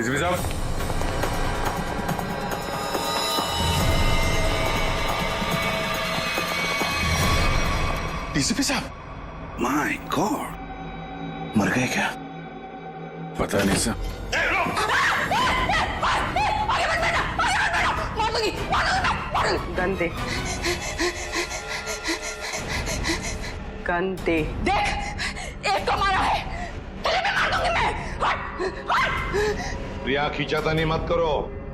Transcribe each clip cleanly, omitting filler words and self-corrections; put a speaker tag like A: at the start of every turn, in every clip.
A: DCP साहब,
B: DCP साहब, my God, मर गए क्या?
A: पता नहीं सर।
C: गन दे, गन दे।
D: देख, एक तो मारा है, तुझे भी मार दूंगी मैं। हट, हट।
B: प्रिया, खींचातानी मत करो,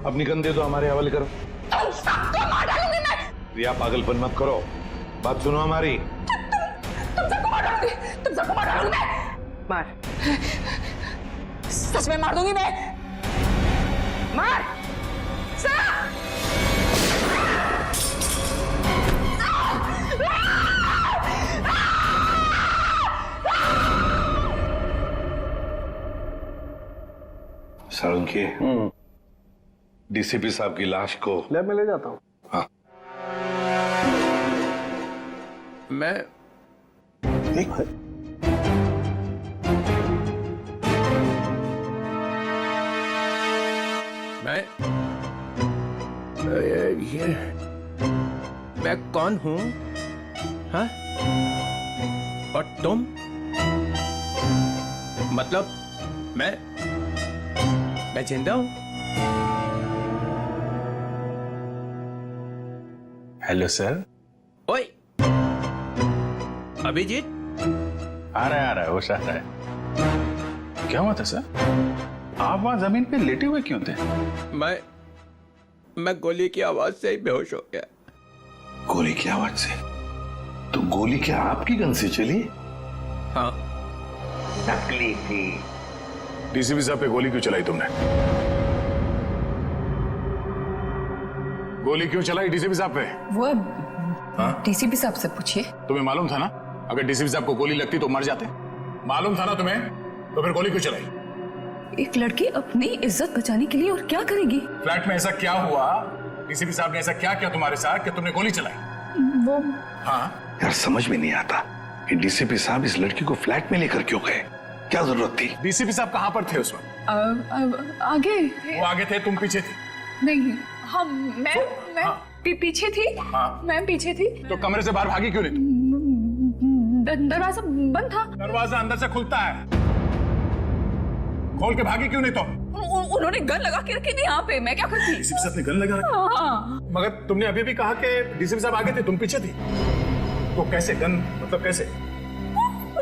B: अपनी गन दे दो, हमारे हवाले करो।
D: तुम सबको मार डालूंगी मैं।
B: प्रिया, पागलपन मत करो, बात सुनो हमारी।
D: तुम सबको मार डालूंगी, तुम सबको मार डालूंगी मैं।
C: मार,
D: सच में मार दूंगी मैं।
C: मार।
B: सालुंकी, डीसीपी साहब की लाश को
E: लैब में ले जाता हूँ।
B: हाँ,
A: मैं ये मैं कौन हूँ? हाँ? और तुम? मतलब मैं जिंदा हूँ?
E: Hello sir.
A: ओए, अभिजीत?
E: आ रहा है, होश आ रहा है। क्या हुआ था सर? आप वहां जमीन पे लेटे हुए क्यों थे?
A: मैं गोली की आवाज से ही बेहोश हो गया।
B: गोली की आवाज से? तो गोली क्या आपकी गन से चली?
A: हाँ।
B: नकली थी। डीसीपी साहब पे गोली क्यों चलाई तुमने? गोली क्यों चलाई डीसीपी साहब पे?
D: वो डीसीपी साहब से पूछिए।
B: तुम्हें मालूम था ना, अगर डीसीपी साहब को गोली लगती तो मर जाते? मालूम था ना तुम्हें, तो फिर गोली क्यों चलाई?
D: एक लड़की अपनी इज्जत बचाने के लिए और क्या करेगी?
B: फ्लैट में ऐसा क्या हुआ? डीसीपी साहब ने ऐसा क्या किया तुम्हारे साथ कि तुमने गोली चलाई?
D: वो
B: हाँ यार, समझ में नहीं आता कि डीसीपी साहब इस लड़की को फ्लैट में लेकर क्यों गए? क्या जरूरत थी? डीसीपी साहब कहाँ पर थे उस वक्त?
D: आगे
B: वो आगे थे, तुम पीछे थी?
D: नहीं, हम मैं पीछे थी। मैं पीछे थी।
B: तो कमरे से बाहर भागी क्यों नहीं तुम?
D: दरवाजा बंद था।
B: दरवाजा अंदर से खुलता है, खोल के भागी क्यों नहीं तुम?
D: उन्होंने गन लगा के रखी थी यहाँ पे, मैं क्या करती?
B: डीसीपी साहब ने गन लगा रखी?
D: हाँ।
B: मगर तुमने अभी भी कहा कि डीसीपी साहब आगे थे, तुम पीछे थी, तो कैसे गन, मतलब कैसे?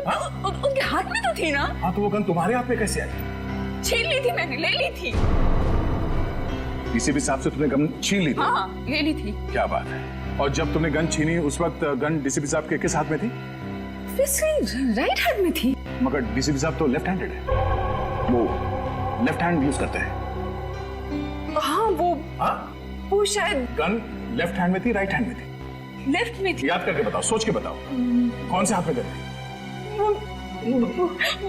D: उनके हाथ में तो थी ना।
B: हाँ, तो वो गन तुम्हारे हाथ में कैसे आई?
D: छीन ली थी मैंने, ले ली थी।
B: डीसीपी साहब से तुमने गन छीन ली थी?
D: हाँ, ले ली थी।
B: क्या बात है। और जब तुमने गन छीनी उस वक्त गन डीसीपी साहब के किस हाथ में थी?
D: राइट हैंड में थी।
B: मगर डीसीपी साहब तो लेफ्ट हैंडेड है, वो लेफ्ट हैंड यूज करते हैं।
D: हाँ, वो शायद
B: गन लेफ्ट हैंड में थी, राइट हैंड में थी?
D: लेफ्ट में थी।
B: याद करके बताओ, सोच के बताओ, कौन से हाथ में गन थी?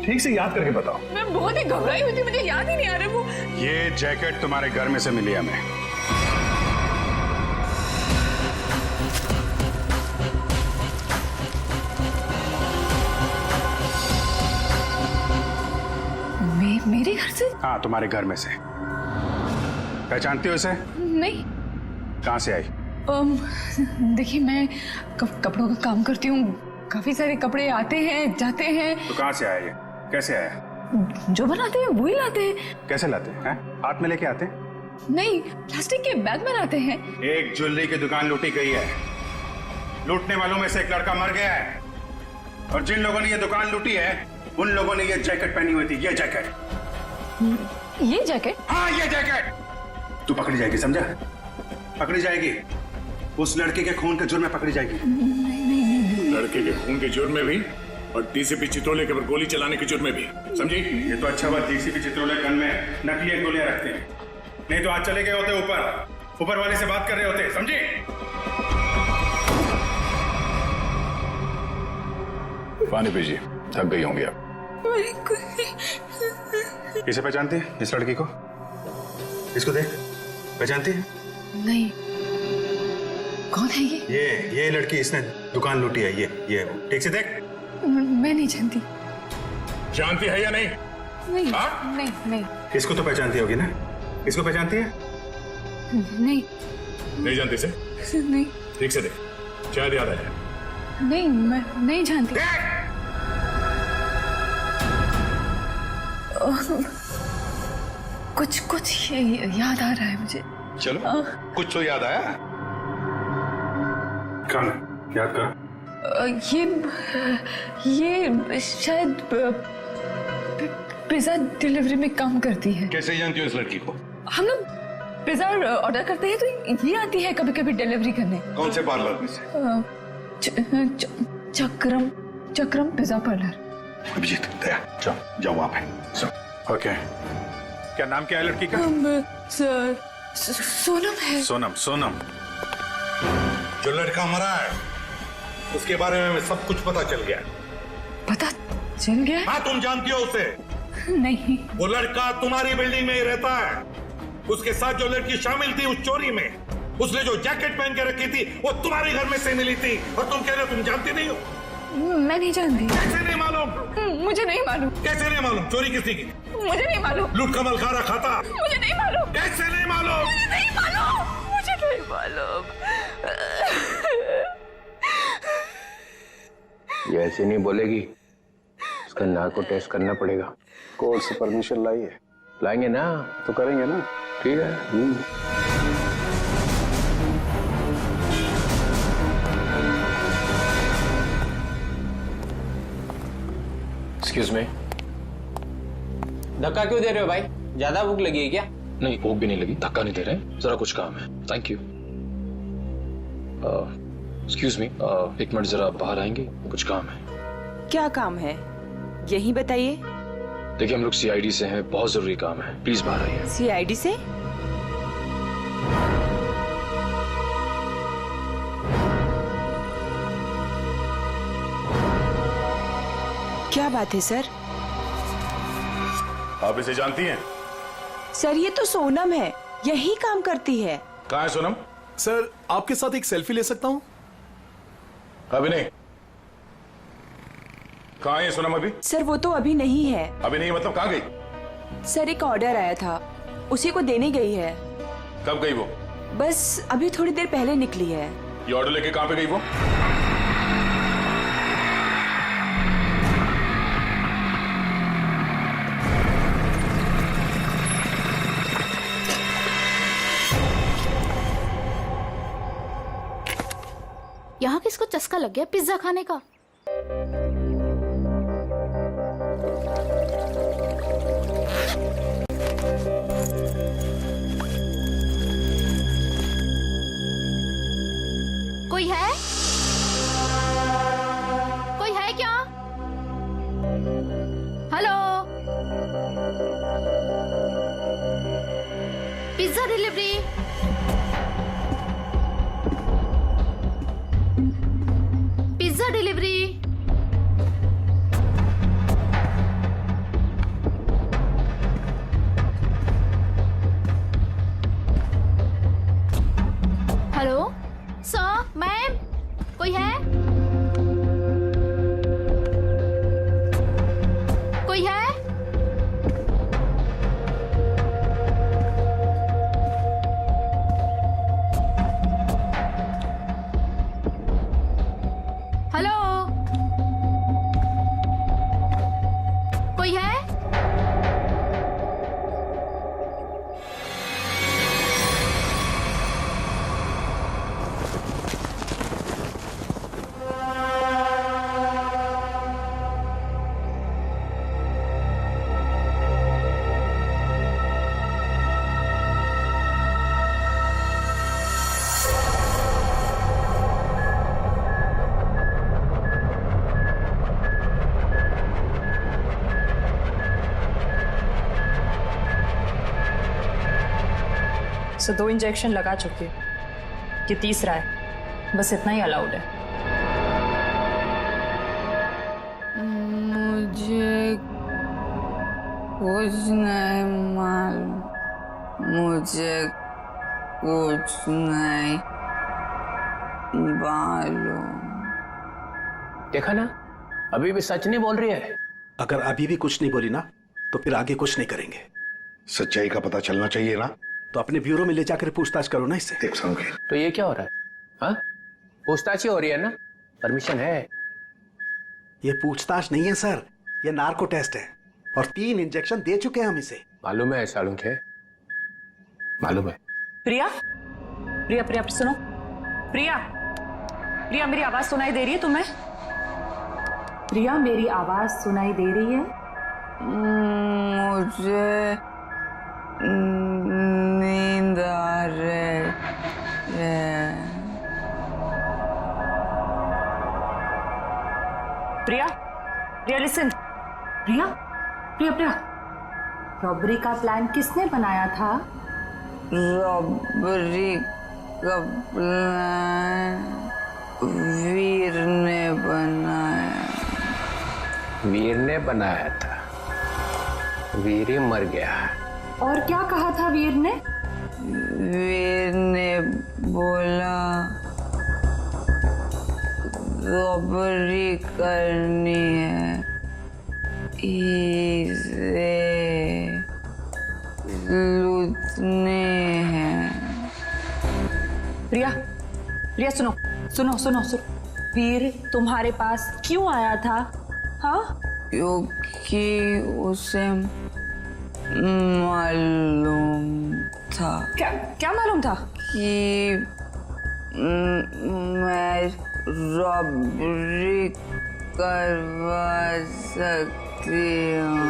B: ठीक से याद करके बताओ।
D: मैं बहुत ही घबराई हुई थी, मुझे याद ही नहीं आ रहा वो।
E: ये जैकेट तुम्हारे घर में से मिली हमें।
D: मेरे घर से?
E: हाँ, तुम्हारे घर में से। पहचानती हो इसे?
D: नहीं।
E: कहाँ से आई?
D: देखिए, मैं कपड़ों का काम करती हूँ, काफी सारे कपड़े आते हैं जाते हैं।
E: तो कहाँ से आया ये? कैसे आया?
D: जो बनाते हैं वही लाते हैं।
E: कैसे लाते हैं? हाथ में लेके आते?
D: नहीं, प्लास्टिक के बैग में लाते हैं।
E: एक ज्वेलरी की दुकान लूटी गई है, लूटने वालों में से एक लड़का मर गया है, और जिन लोगों ने ये दुकान लूटी है उन लोगों ने ये जैकेट पहनी हुई थी। ये जैकेट।
D: ये जैकेट?
E: हाँ, ये जैकेट। तू पकड़ी जाएगी, समझा? पकड़ी जाएगी, उस लड़के के खून के जुर्म में पकड़ी जाएगी।
B: लड़के के खून के जुर्म में भी, और डीसीपी चित्रोले के ऊपर गोली चलाने के जुर्म में भी, समझी?
E: ये तो अच्छा बात, डीसीपी चित्रोले गन में नकली गोलियां रखते हैं, नहीं तो आज चले गए होते ऊपर वाले से बात कर रहे होते, समझी?
B: पानी पीजिए, थक गई होंगी आप।
E: इसे पहचानते हैं, इस लड़की को? इसको देख, पहचानती है?
D: नहीं। कौन है ये?
E: ये लड़की, इसने दुकान लूटी है। ये ठीक से देख।
D: मैं नहीं जानती।
B: जानती है या नहीं?
D: नहीं।
B: हाँ?
D: नहीं।
E: इसको तो पहचानती होगी ना? इसको पहचानती है?
D: नहीं
E: नहीं जानती से?
D: नहीं
E: ठीक से देख, शायद याद आ जाए।
D: नहीं, मैं नहीं जानती। कुछ याद आ रहा है मुझे।
B: चलो कुछ तो याद आया।
E: कौन है? याद कर।
D: ये शायद पिज्जा डिलीवरी में काम करती है।
B: कैसे जानती हो इस लड़की को?
D: हम लोग पिज्जा ऑर्डर करते हैं तो ये आती है कभी कभी डिलीवरी करने।
B: कौन से पार्लर में से?
D: चक्रम पिज्जा पार्लर।
B: अभिजीत, दया, जाओ वहां पे।
E: ओके, क्या नाम क्या है लड़की का?
D: सोनम है।
E: सोनम।
B: जो लड़का मरा है उसके बारे में सब कुछ पता चल गया।
D: पता चल गया?
B: हाँ, तुम जानती हो उसे?
D: नहीं।
B: वो लड़का तुम्हारी बिल्डिंग में ही रहता है। उसके साथ जो लड़की शामिल थी उस चोरी में, उसने जो जैकेट पहन के रखी थी वो तुम्हारे घर में से मिली थी, और तुम कह रहे हो तुम जानती नहीं हो?
D: मैं नहीं जानती।
B: कैसे नहीं मालूम?
D: मुझे नहीं मालूम।
B: कैसे नहीं मालूम? चोरी किसने की?
D: मुझे नहीं मालूम।
B: लूट का मलखारा खाता?
D: मुझे नहीं मालूम।
B: कैसे नहीं मालूम?
D: मुझे नहीं मालूम। मुझे नहीं मालूम।
F: ये ऐसे नहीं बोलेगी, उसका नाक को टेस्ट करना पड़ेगा।
G: कोर्ट से परमिशन लाई है?
F: लाएंगे ना
G: तो करेंगे ना।
F: ठीक है।
A: एक्सक्यूज मी, धक्का क्यों दे रहे हो भाई? ज्यादा भूख लगी है क्या?
H: नहीं, भूख भी नहीं लगी, धक्का नहीं दे रहे, जरा कुछ काम है। Thank you. एक्सक्यूज मी, एक मिनट जरा बाहर आएंगे, कुछ काम है।
C: क्या काम है यही बताइए।
H: देखिए, हम लोग सीआईडी से हैं, बहुत जरूरी काम है, प्लीज बाहर आइए।
C: सीआईडी से? क्या बात है सर?
E: आप इसे जानती हैं?
C: सर ये तो सोनम है, यही काम करती है।
E: कहाँ है सोनम?
G: सर आपके साथ एक सेल्फी ले सकता हूं?
E: अभी नहीं। कहाँ है सोनम अभी?
C: सर वो तो अभी नहीं है।
E: अभी नहीं मतलब कहाँ गई?
C: सर एक ऑर्डर आया था, उसी को देने गई है।
E: कब गई वो?
C: बस अभी थोड़ी देर पहले निकली है।
E: ये ऑर्डर लेके कहाँ पे गई वो?
I: यहाँ किसको चस्का लग गया पिज्जा खाने का? कोई है? कोई है क्या? Hello, pizza delivery. Pizza delivery. Hello sir, ma'am, कोई है? कोई है? हेलो, कोई है?
J: सो 2 इंजेक्शन लगा चुकी हूँ, ये तीसरा है, बस इतना ही अलाउड है।
D: मुझे कुछ नहीं मालूम। मुझे कुछ नहीं मालूम।
F: देखा ना, अभी भी सच नहीं बोल रही है।
G: अगर अभी भी कुछ नहीं बोली ना तो फिर आगे कुछ नहीं करेंगे।
E: सच्चाई का पता चलना चाहिए ना।
G: तो अपने ब्यूरो में ले जाकर पूछताछ करो ना इससे।
E: देख समझे,
A: तो ये क्या हो रहा है? हाँ, पूछताछ ही हो रही है ना? परमिशन है?
G: ये पूछताछ नहीं है सर, ये नार्को टेस्ट है और 3 इंजेक्शन दे चुके हैं हम इसे।
A: मालूम है सालुंखे, मालूम है।
J: प्रिया प्रिया प्रिया सुनो, प्रिया प्रिया मेरी आवाज सुनाई दे रही है तुम्हें? प्रिया मेरी आवाज सुनाई दे रही है?
C: मुझे नींद आ रही है।
J: प्रिया प्रिया लिसन, प्रिया प्रिया प्रिया, रॉबरी का प्लान किसने बनाया था?
C: रॉबरी का प्लान वीर ने बनाया।
A: वीर ने बनाया था? वीर ही मर गया।
J: और क्या कहा था वीर ने?
C: वीर ने बोला रॉबरी करनी है, इसे लूटने हैं।
J: प्रिया प्रिया सुनो सुनो सुनो सुनो, वीर तुम्हारे पास क्यों आया था? हाँ,
C: क्योंकि उसे मालूम था।
J: क्या क्या मालूम था?
C: कि मैं रॉबरी करवा सकती हूँ।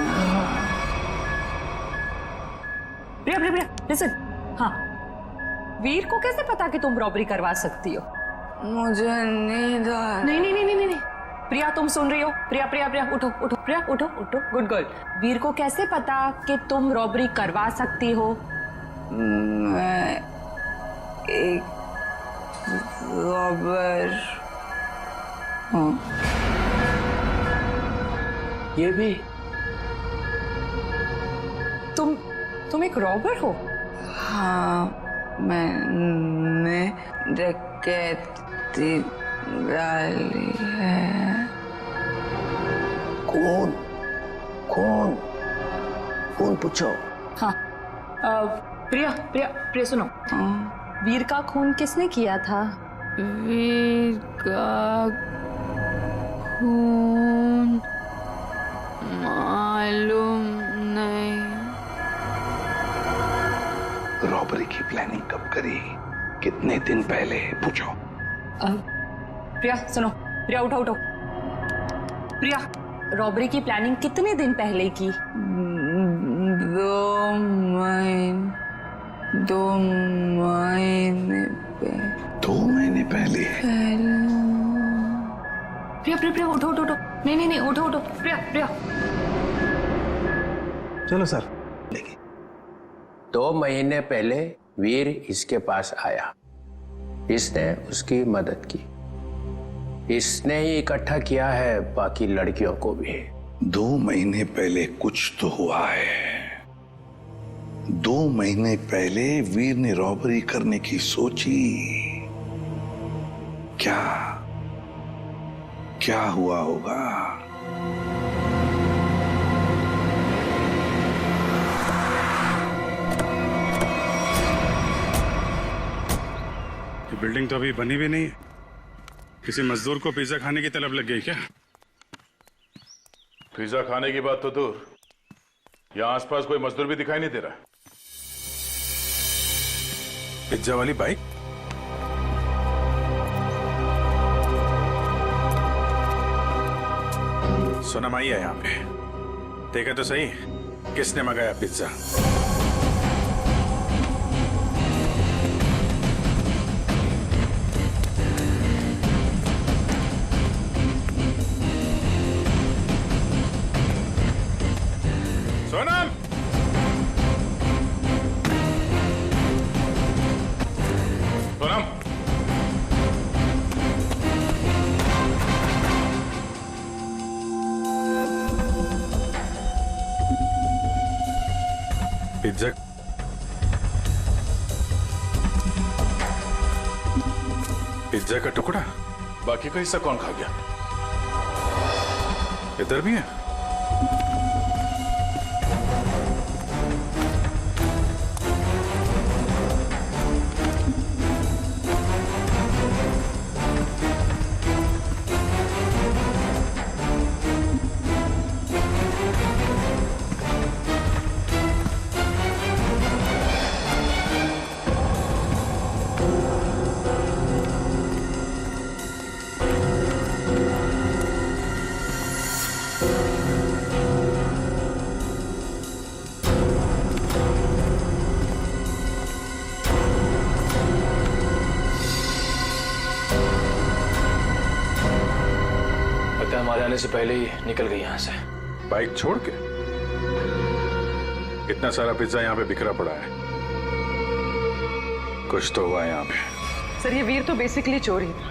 J: प्रिया प्रिया प्रिया लिसन, हाँ, वीर को कैसे पता कि तुम रॉबरी करवा सकती हो?
C: मुझे नींद आ
J: नहीं नहीं नहीं नहीं नहीं, प्रिया तुम सुन रही हो? प्रिया प्रिया प्रिया उठो उठो, प्रिया उठो उठो, गुड गर्ल। वीर को कैसे पता कि तुम रॉबरी करवा सकती हो?
C: मैं एक रॉबर हूँ।
A: ये भी?
J: तुम एक रॉबर हो?
C: हाँ, मैंने डकैती डाली है।
F: कौन कौन कौन पूछो?
J: हाँ, प्रिया प्रिया प्रिया सुनो, वीर का खून किसने किया था?
C: वीर का खून मालूम नहीं।
E: रॉबरी की प्लानिंग कब करी, कितने दिन पहले, पूछो।
J: प्रिया सुनो, प्रिया उठो उठो, प्रिया रॉबरी की प्लानिंग कितने दिन पहले की?
C: 2 महीने पहले।
E: 2 महीने पहले?
J: प्रिया प्रिया प्रिया उठो उठो उठो, नहीं नहीं नहीं उठो उठो, प्रिया प्रिया।
G: चलो सर।
A: 2 महीने पहले वीर इसके पास आया, इसने उसकी मदद की, इसने ही इकट्ठा किया है बाकी लड़कियों को भी।
E: 2 महीने पहले कुछ तो हुआ है। 2 महीने पहले वीर ने रॉबरी करने की सोची। क्या हुआ होगा? ये बिल्डिंग तो अभी बनी भी नहीं है। किसी मजदूर को पिज्जा खाने की तलब लग गई क्या?
B: पिज्जा खाने की बात तो दूर, यहाँ आसपास कोई मजदूर भी दिखाई नहीं दे रहा।
E: पिज्जा वाली बाइक? सोनम आई है यहाँ पे, देखा तो सही किसने मंगाया pizza. Sonam, Sonam, pizza pizza का टुकड़ा,
B: बाकी का हिस्सा कौन खा गया?
E: इधर भी है।
H: आने से पहले ही निकल गई यहाँ से।
E: बाइक छोड़ के? इतना सारा पिज्जा यहाँ पे बिखरा पड़ा है, कुछ तो हुआ यहाँ पे।
J: सर ये वीर तो बेसिकली चोर ही था,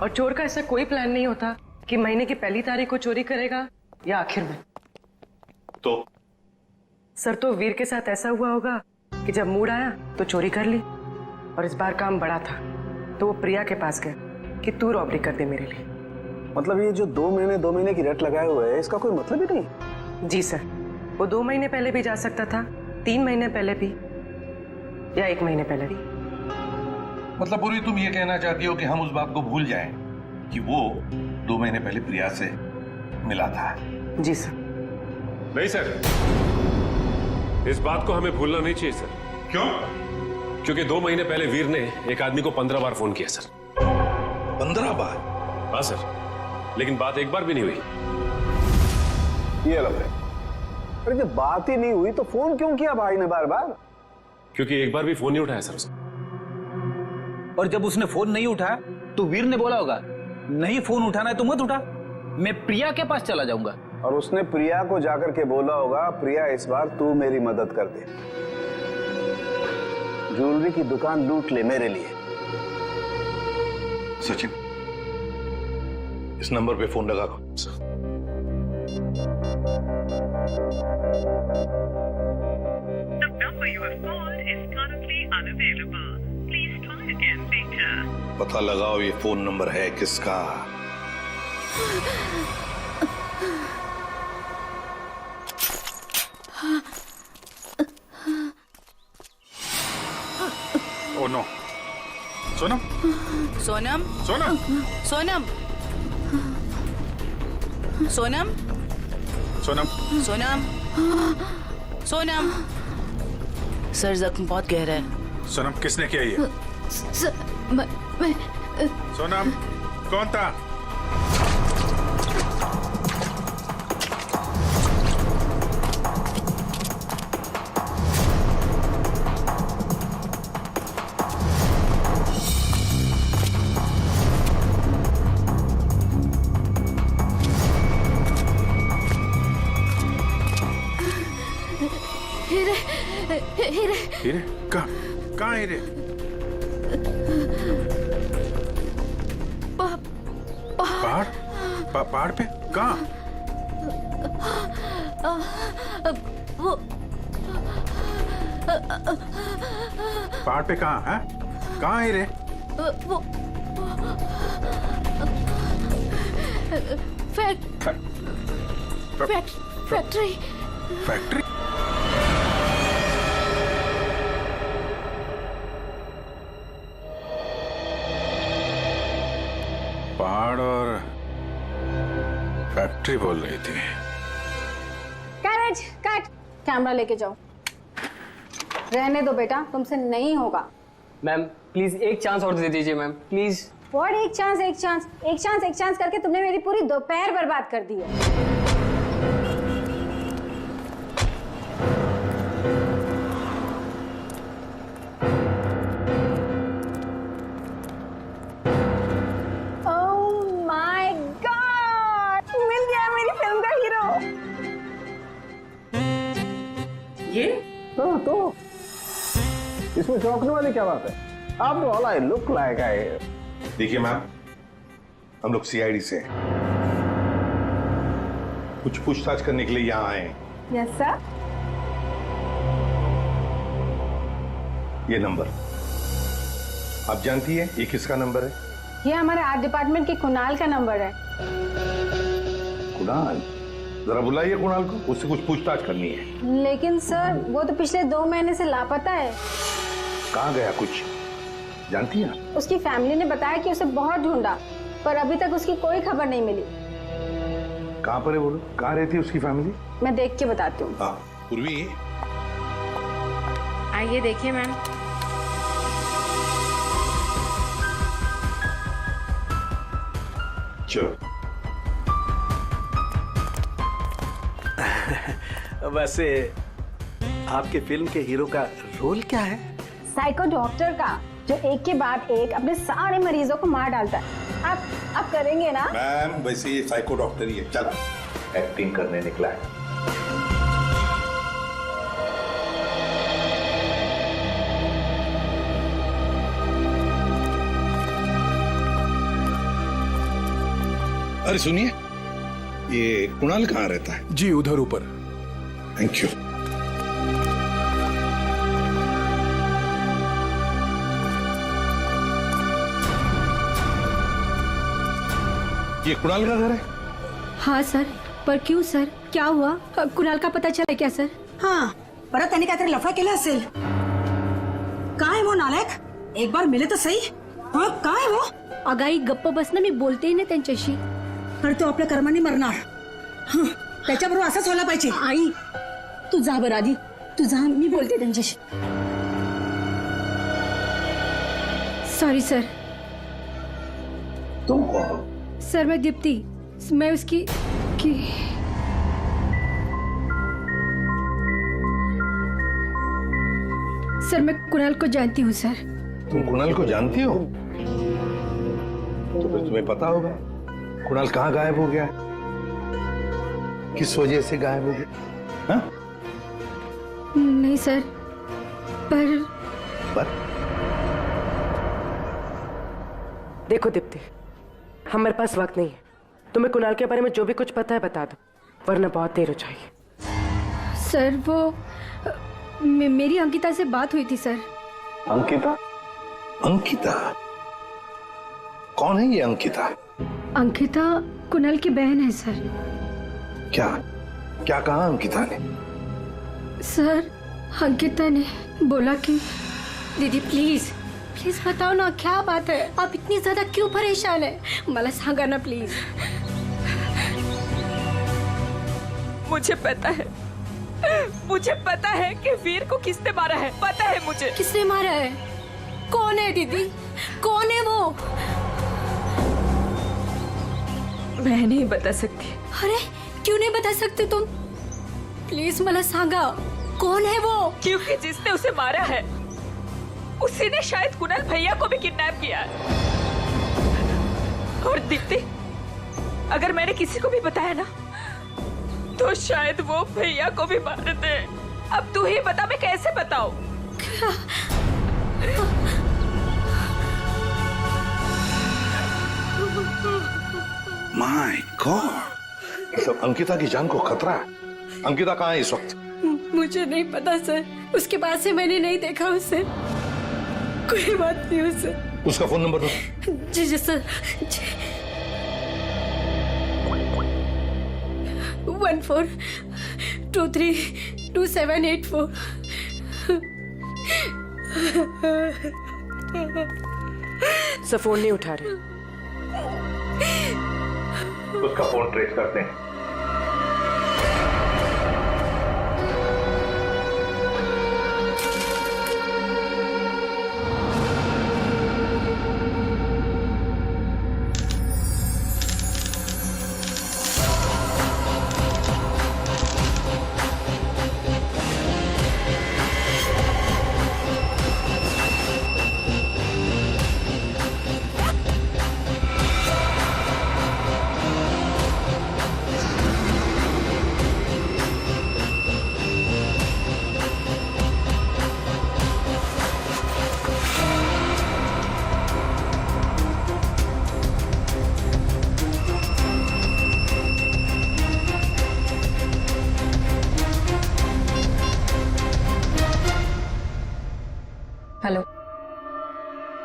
J: और चोर का ऐसा कोई प्लान नहीं होता कि महीने की पहली तारीख को चोरी करेगा या आखिर में।
B: तो
J: सर तो वीर के साथ ऐसा हुआ होगा कि जब मूड आया तो चोरी कर ली, और इस बार काम बड़ा था तो वो प्रिया के पास गया कि तू रॉबरी कर दे मेरे लिए।
G: मतलब ये जो 2 महीने की रट लगाए हुए है, इसका कोई मतलब ही नहीं?
J: जी सर, वो 2 महीने पहले भी जा सकता था, 3 महीने पहले भी, या 1 महीने पहले भी।
B: मतलब पूरी तुम ये कहना चाहती हो कि हम उस बात को भूल जाएं कि वो 2 महीने पहले प्रिया से मिला था?
J: जी सर।
K: नहीं सर, इस बात को हमें भूलना नहीं चाहिए सर।
B: क्यों?
K: क्योंकि 2 महीने पहले वीर ने एक आदमी को 15 बार फोन किया सर।
B: 15 बार?
K: हाँ सर, लेकिन बात एक बार भी नहीं हुई।
G: ये लग रहा है। अरे जब बात ही नहीं हुई तो फोन क्यों किया भाई ने बार बार?
K: क्योंकि एक बार भी फोन नहीं उठाया सर उसने।
L: और जब उसने फोन नहीं उठाया तो वीर ने बोला होगा नहीं फोन उठाना है तो मत उठा, मैं प्रिया के पास चला जाऊंगा।
G: और उसने प्रिया को जाकर के बोला होगा प्रिया इस बार तू मेरी मदद कर दे, ज्वेलरी की दुकान लूट ले मेरे लिए।
B: सचिन, इस नंबर पे फोन लगा दो। पता लगाओ ये फोन नंबर है किसका।
E: Oh no. Sonam?
C: Sonam?
E: Sonam?
C: Sonam? Sonam?
E: Sonam?
C: Sonam? Sonam? Sir जख्म बहुत गहरा है।
E: सोनम किसने किया ये?
I: मैं
E: सोनम कौन था? हीरे? कहाँ हीरे? पहाड़ पे? कहाँ?
I: वो
E: पहाड़ पे कहाँ है? कहाँ हीरे?
I: वो फैक्ट्री।
E: फैक्ट्री? पहाड़ और फैक्ट्री बोल रही थी।
M: कैरेज कट, कैमरा लेके जाओ। रहने दो बेटा, तुमसे नहीं होगा।
N: मैम प्लीज एक चांस और दे दीजिए मैम, प्लीज।
M: व्हाट एक चांस करके तुमने मेरी पूरी दोपहर बर्बाद कर दी है।
G: तो इसमें चौंकने वाली क्या बात है? आप all I look like I.
B: देखिए मैम, हम लोग सीआईडी से हैं, कुछ पूछताछ करने के लिए यहाँ आए हैं।
M: Yes sir.
B: ये नंबर आप जानती है ये किसका नंबर है?
M: ये हमारे आर्ट डिपार्टमेंट के कुणाल का नंबर है।
B: कुणाल? जरा बुलाइए कुणाल को, उससे कुछ पूछताछ करनी है।
M: लेकिन सर वो तो पिछले 2 महीने से लापता है।
B: कहाँ गया कुछ जानती है?
M: उसकी फैमिली ने बताया कि उसे बहुत ढूंढा पर अभी तक उसकी कोई खबर नहीं मिली।
B: कहाँ पर है बोलो? कहाँ रहती है उसकी फैमिली?
M: मैं देख के बताती हूँ।
B: हाँ पूर्वी,
M: आइए देखिए मैम।
B: चलो।
G: वैसे आपके फिल्म के हीरो का रोल क्या है?
M: साइको डॉक्टर का, जो एक के बाद एक अपने सारे मरीजों को मार डालता है। आप करेंगे ना?
B: मैम वैसे ये साइको डॉक्टर ही है, चला
E: एक्टिंग करने निकला है।
B: अरे सुनिए, ये कुणाल कहाँ रहता है?
G: जी उधर ऊपर।
B: Thank you. ये कुणाल का घर है?
M: हाँ सर, पर क्यों सर, क्या हुआ? कुणाल का पता चला क्या सर?
O: हाँ, परत त्यांनी काहीतरी लफडा केला असेल. काय वो नालायक, एक बार मिले तो सही. हाँ, काय वो?
M: अगाई गप्प बस ना, मी बोलते ना त्यांच्याशी.
O: तर तो आपल्या कर्माने मरणार. त्याच्याबरोबर असंच व्हायला पाहिजे. आई, तू जा बरं आधी, तू जा, मी बोलते त्यांच्याशी.
M: Sorry sir.
B: तुम कौन?
M: सर मैं दीप्ति, मैं उसकी सर मैं कुणाल को जानती हूँ सर.
B: तुम कुणाल को जानती हो? तो फिर तुम्हें पता होगा कुणाल कहाँ गायब हो गया, किस वजह से गायब हो गया? हाँ?
M: नहीं सर, पर
P: देखो दीप्ति, हमारे पास वक्त नहीं है. तुम्हें कुणाल के बारे में जो भी कुछ पता है बता दो, वरना बहुत देर हो जाएगी.
M: सर वो मेरी अंकिता से बात हुई थी सर.
B: अंकिता? अंकिता कौन है ये अंकिता?
M: अंकिता कुणाल की बहन है सर.
B: क्या क्या कहा अंकिता ने?
M: सर अंकिता ने बोला कि दीदी प्लीज प्लीज बताओ ना क्या बात है, आप इतनी ज्यादा क्यों परेशान है, मला सांगा ना प्लीज.
J: मुझे पता है कि वीर को किसने मारा है, पता है मुझे.
M: किसने मारा है? कौन है दीदी, कौन है वो?
J: मैं नहीं बता सकती.
M: अरे क्यों नहीं बता सकते तुम? प्लीज मला सांगा कौन है वो.
J: क्योंकि जिसने उसे मारा है उसी ने शायद कुणाल भैया को भी किडनैप किया है. और दीप्ति, अगर मैंने किसी को भी बताया ना तो शायद वो भैया को भी मार दे. अब तू ही बता, मैं कैसे बताऊं?
B: माय गॉड, सब अंकिता की जान को खतरा है. अंकिता कहाँ है इस वक्त?
M: मुझे नहीं पता सर, उसके बाद से मैंने नहीं देखा उसे. कोई बात नहीं उसे.
B: उसका फोन नंबर दो.
M: जी जी सर. 14232784.
P: सब फोन नहीं उठा रहे.
E: उसका फोन ट्रेस करते हैं.
D: हेलो,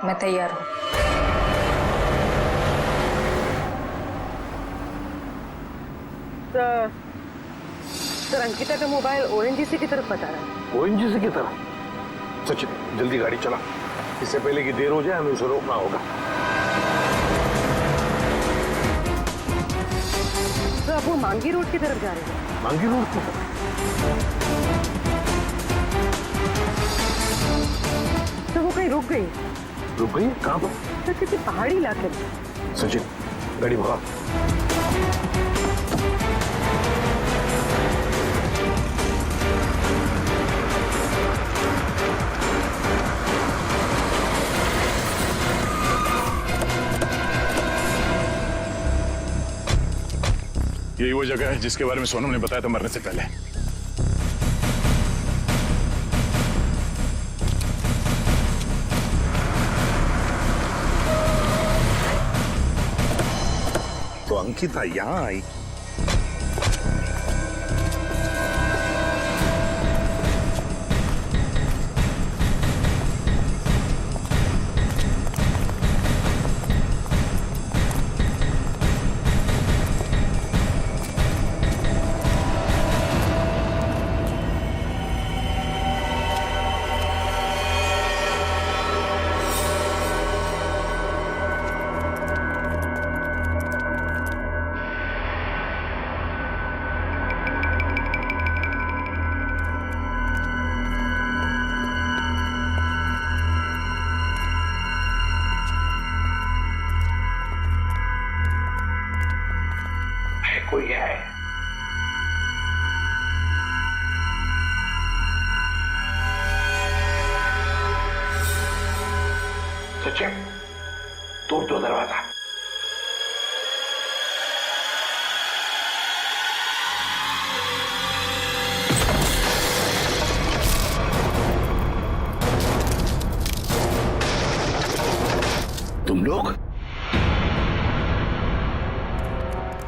D: मैं तैयार हूँ.
P: सर अंकिता का मोबाइल ओएनजीसी की तरफ बता रहा है.
B: ओएनजीसी की तरफ? सचिन जल्दी गाड़ी चला, इससे पहले कि देर हो जाए हमें उसे रोकना होगा.
P: तो अब वो मांगी रोड की तरफ जा रहे हैं.
B: मांगी रोड की तरफ?
P: तो वो कहीं रुक गई.
B: रुक गई? कहाँ पर?
P: तो किसी पहाड़ी इलाके में.
B: सचिन गाड़ी भगा.
E: यही वो जगह है जिसके बारे में सोनम ने बताया था मरने से पहले।
B: तो अंकिता यहां आई।
A: कोई है। सचिन, तोड़ दो दरवाजा।
E: तुम लोग?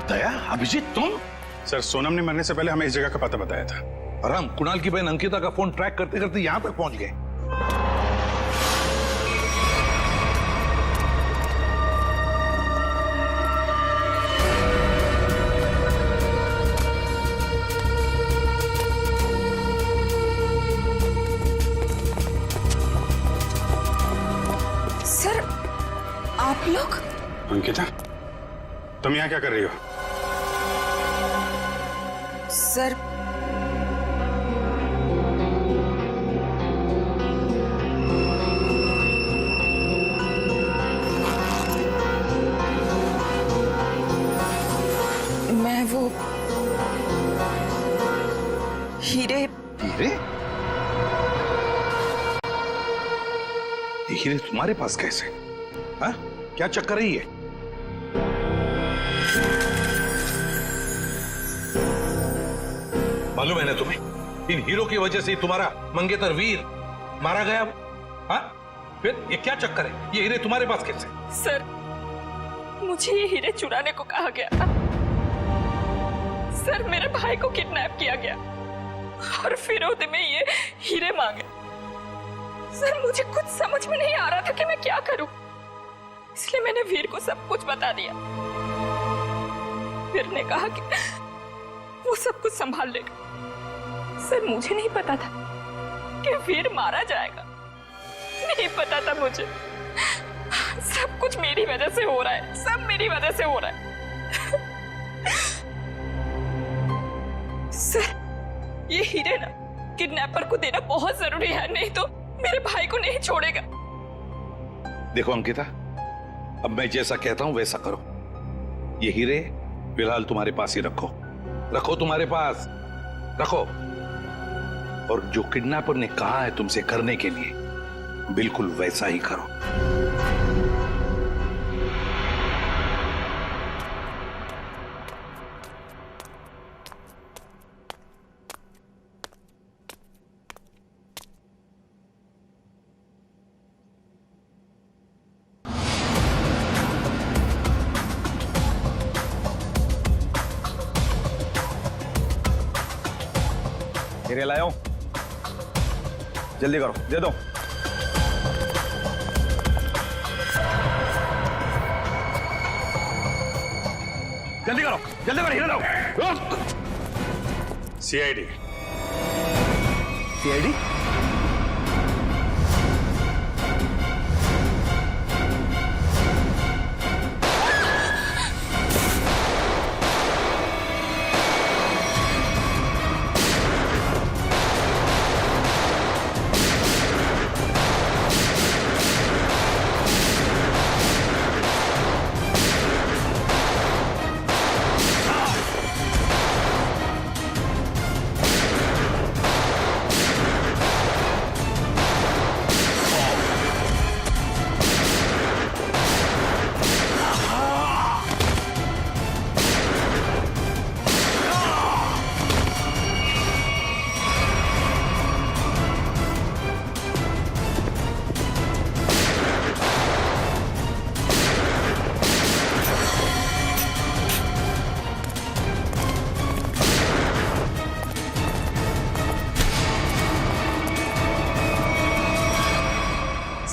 E: दया, अभिजीत, तुम? सर, सोनम ने मरने से पहले हमें इस जगह का पता बताया था और हम कुणाल की बहन अंकिता का फोन ट्रैक करते करते यहां तक पहुंच गए।
C: सर, आप लोग?
E: अंकिता, तुम यहां क्या कर रही हो?
C: सर, मैं वो हीरे।
E: हीरे? ये हीरे तुम्हारे पास कैसे? हाँ? क्या चक्कर है ये? मालूम है ना तुम्हें, इन हीरो की वजह से तुम्हारा मंगेतर वीर मारा गया। हाँ? फिर ये क्या चक्कर है? ये हीरे तुम्हारे पास कैसे?
J: सर, मुझे ये हीरे चुराने को कहा गया था। सर, मेरे भाई को किडनैप किया गया और फिरौती में ये हीरे मांगे। सर, मुझे कुछ समझ में नहीं आ रहा था कि मैं क्या करूं, इसलिए मैंने वीर को सब कुछ बता दिया। वीर ने कहा कि वो सब कुछ संभाल लेगा। सर, मुझे नहीं पता था कि वीर मारा जाएगा, नहीं पता था मुझे। सब कुछ मेरी वजह से हो रहा है, सब मेरी वजह से हो रहा है। सर, ये हीरे ना किडनैपर को देना बहुत जरूरी है, नहीं तो मेरे भाई को नहीं छोड़ेगा।
B: देखो अंकिता, अब मैं जैसा कहता हूं वैसा करो। ये हीरे फिलहाल तुम्हारे पास ही रखो, रखो तुम्हारे पास रखो। और जो किडनैपर ने कहा है तुमसे करने के लिए, बिल्कुल वैसा ही करो।
L: हीरे लाया हूं, जल्दी करो, दे दो। जल्दी करो, जल्दी करो, हीरे लाओ।
E: सीआईडी।
L: सीआईडी?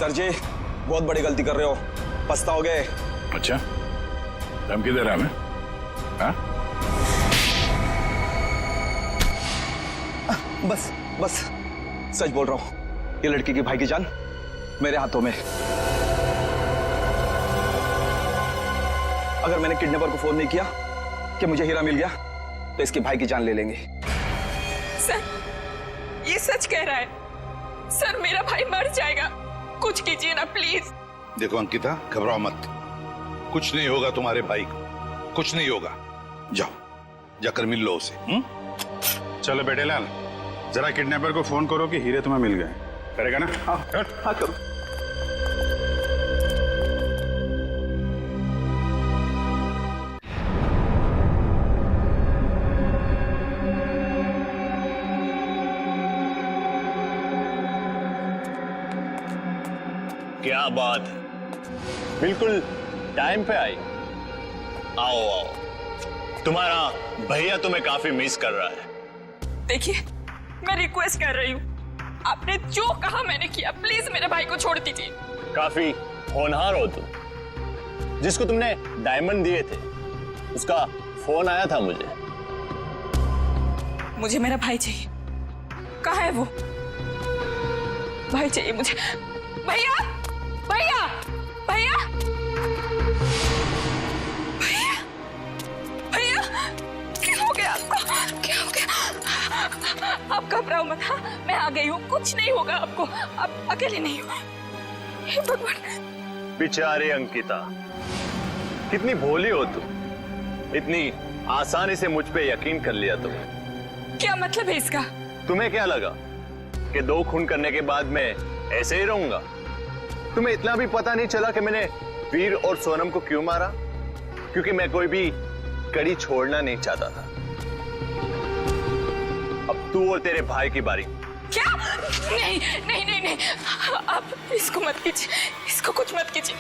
Q: सर जी बहुत बड़ी गलती कर रहे हो, पछताओगे।
B: अच्छा, धमकी दे रहा है हमें? हाँ?
Q: बस बस सच बोल रहा हूं, ये लड़की की भाई की जान मेरे हाथों में। अगर मैंने किडनैपर को फोन नहीं किया कि मुझे हीरा मिल गया तो इसके भाई की जान ले लेंगे।
J: सर, ये सच कह रहा है। सर, मेरा भाई मर जाएगा, कुछ कीजिए ना प्लीज।
B: देखो अंकिता, घबराओ मत, कुछ नहीं होगा तुम्हारे भाई को, कुछ नहीं होगा। जाओ, जाकर मिल लो उसे।
E: चलो बेटे लाल, जरा किडनैपर को फोन करो कि हीरे तुम्हें मिल गए। करेगा ना?
Q: हाँ करो।
R: क्या बात है, बिल्कुल टाइम पे आई। आओ आओ, तुम्हारा भैया तुम्हें काफी मिस कर रहा है।
J: देखिए, मैं रिक्वेस्ट कर रही हूँ, आपने जो कहा मैंने किया, प्लीज मेरे भाई को छोड़ दीजिए।
R: काफी होनहार हो तुम। जिसको तुमने डायमंड दिए थे उसका फोन आया था
J: मुझे मेरा भाई चाहिए। कहाँ है वो? भाई चाहिए मुझे। भैया, भैया, भैया, भैया, भैया, क्या हो गया आपको? क्या हो गया? आप घबराओ मत। हाँ, मैं आ गई हूँ, कुछ नहीं होगा आपको, आप अकेले नहीं हो। हे भगवान।
R: बेचारी अंकिता, कितनी भोली हो तुम, इतनी आसानी से मुझ पे यकीन कर लिया तुम।
J: क्या मतलब है इसका?
R: तुम्हें क्या लगा कि 2 खून करने के बाद मैं ऐसे ही रहूंगा? तुम्हें इतना भी पता नहीं चला कि मैंने वीर और सोनम को क्यों मारा? क्योंकि मैं कोई भी कड़ी छोड़ना नहीं चाहता था। अब तू और तेरे भाई की बारी।
J: क्या? नहीं नहीं नहीं नहीं, आप इसको मत कीजिए, इसको कुछ मत कीजिए।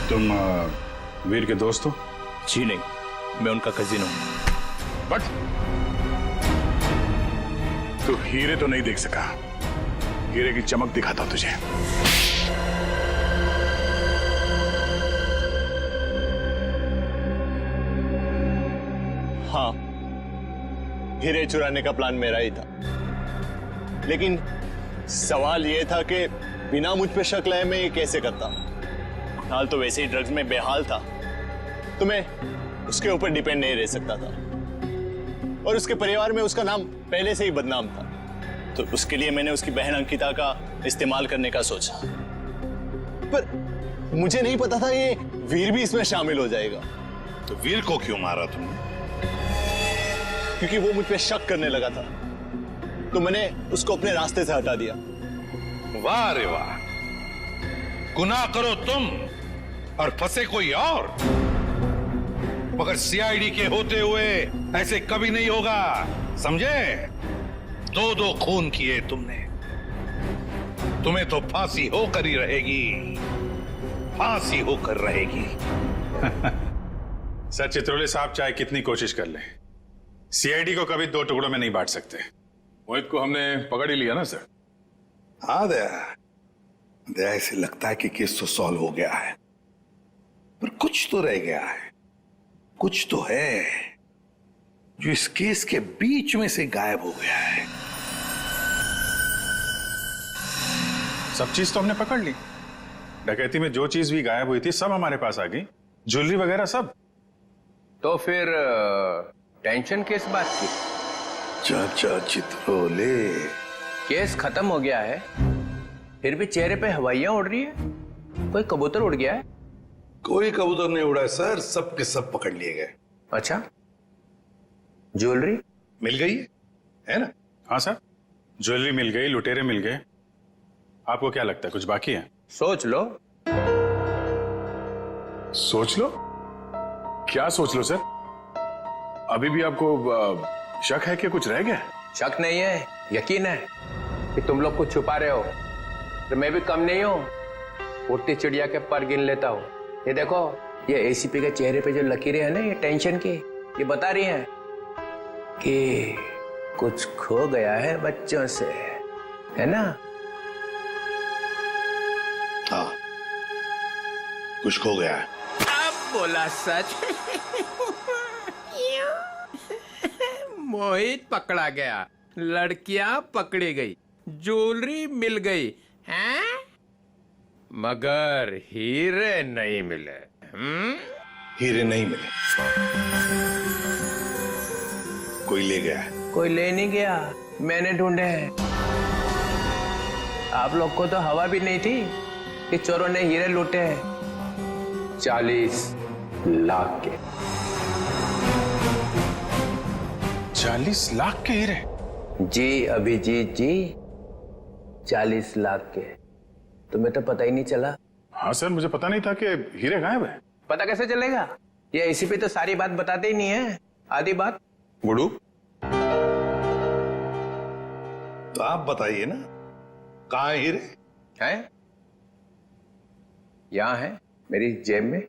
E: तुम वीर के दोस्त हो?
R: जी नहीं, मैं उनका कजिन हूं।
E: बट तू हीरे तो नहीं देख सका, हीरे की चमक दिखाता तुझे।
R: हाँ, हीरे चुराने का प्लान मेरा ही था, लेकिन सवाल यह था कि बिना मुझ पे शक लाए मैं ये कैसे करता। हाल तो वैसे ही ड्रग्स में बेहाल था, तो मैं उसके ऊपर डिपेंड नहीं रह सकता था, और उसके परिवार में उसका नाम पहले से ही बदनाम था। तो उसके लिए मैंने उसकी बहन अंकिता का इस्तेमाल करने का सोचा, पर मुझे नहीं पता था ये वीर भी इसमें शामिल हो जाएगा।
B: तो वीर को क्यों मारा तुमने?
R: क्योंकि वो मुझ पे शक करने लगा था, तो मैंने उसको अपने रास्ते से हटा दिया।
B: वाह रे वाह, गुनाह करो तुम और फंसे कोई और, मगर सीआईडी के होते हुए ऐसे कभी नहीं होगा, समझे? 2 खून किए तुमने, तुम्हें तो फांसी होकर ही रहेगी, फांसी होकर रहेगी।
E: सर चित्रोले साहब चाहे कितनी कोशिश कर लें, सीआईडी को कभी 2 टुकड़ों में नहीं बांट सकते।
K: मोहित को हमने पकड़ ही लिया ना सर।
B: हाँ दया, दया ऐसे लगता है कि केस तो सॉल्व हो गया है, पर कुछ तो रह गया है, कुछ तो है जो इस केस के बीच में से गायब हो गया है।
E: सब चीज तो हमने पकड़ ली, डकैती में जो चीज भी गायब हुई थी सब हमारे पास आ गई, ज्वेलरी वगैरह सब।
A: तो फिर टेंशन किस बात की?
B: चाचा चित्रोले,
A: केस खत्म हो गया है, फिर भी चेहरे पे हवाइयां उड़ रही है। कोई कबूतर उड़ गया है?
B: कोई कबूतर नहीं उड़ा है सर, सब के सब पकड़ लिए गए।
A: अच्छा, ज्वेलरी
B: मिल गई है ना?
E: हाँ सर, ज्वेलरी मिल गई, लुटेरे मिल गए। आपको क्या लगता है कुछ बाकी है?
A: सोच लो।
K: सोच लो? क्या सोच लो सर? अभी भी आपको शक है कि कुछ रह गया?
A: शक नहीं है, यकीन है कि तुम लोग कुछ छुपा रहे हो। तो मैं भी कम नहीं हूं, उड़ती चिड़िया के पर गिन लेता हूं। ये देखो, ये एसीपी के चेहरे पे जो लकीरें हैं ना, ये टेंशन की, ये बता रही हैं कि कुछ खो गया है बच्चों से, है ना?
B: हाँ, कुछ खो गया है।
A: अब बोला सच। मोहित पकड़ा गया, लड़कियां पकड़ी गई, ज्वेलरी मिल गई, हैं? मगर हीरे नहीं मिले।
B: हीरे नहीं मिले, कोई ले गया।
A: कोई ले नहीं गया, मैंने ढूंढे हैं। आप लोग को तो हवा भी नहीं थी कि चोरों ने हीरे लूटे हैं। 40 लाख के।
E: 40 लाख के हीरे?
A: जी अभिजीत जी, 40 लाख के। तुम्हें तो पता ही नहीं चला।
E: हाँ सर, मुझे पता नहीं था कि हीरे गायब है।
A: पता कैसे चलेगा? ये इसी पे तो सारी बात बताते ही नहीं है, आधी बात।
B: गुडू, तो आप बताइए ना, कहाँ है हीरे?
A: हैं? यहां है, मेरी जेब में।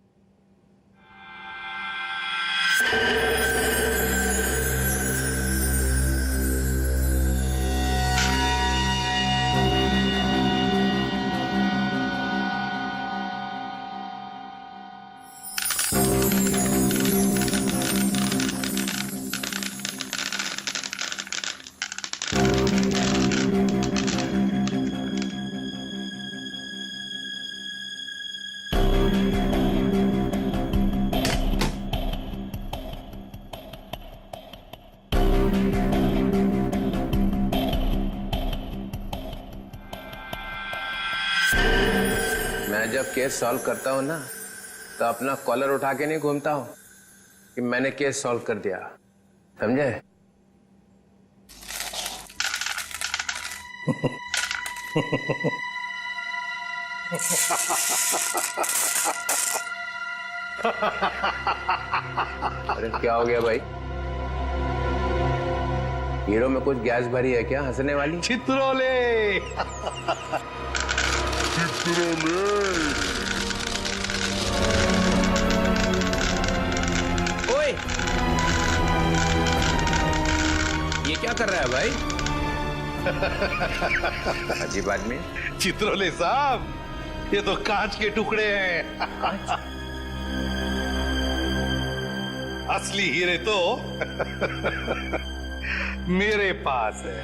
A: मैं जब केस सॉल्व करता हूं ना, तो अपना कॉलर उठा के नहीं घूमता हूं कि मैंने केस सॉल्व कर दिया, समझे? अरे क्या हो गया भाई? हीरो में कुछ गैस भरी है क्या हंसने वाली?
B: चित्रोले।
A: ओए, ये क्या कर रहा है भाई? अजीब आदमी।
B: चित्रोले साहब, ये तो कांच के टुकड़े हैं। असली हीरे तो मेरे पास है।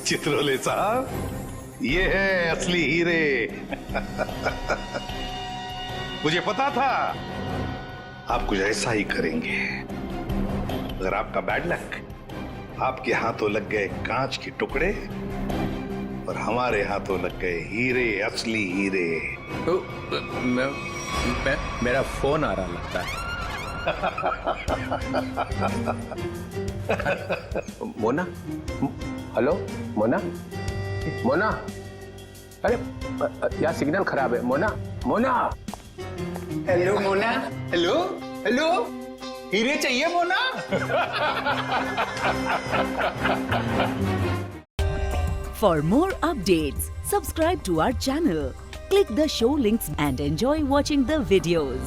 B: चित्रोले साहब, ये है असली हीरे। मुझे पता था आप कुछ ऐसा ही करेंगे। अगर आपका बैड लक, आपके हाथों लग गए कांच के टुकड़े और हमारे हाथों लग गए हीरे, असली हीरे।
A: तो मेरा फोन आ रहा लगता है। मोना, हेलो मोना, मोना, अरे यार सिग्नल खराब है। Mona, Mona,
L: hello Mona, hello hello, हीरे चाहिए Mona?
S: For more updates, subscribe to our channel, click the show links and enjoy watching the videos.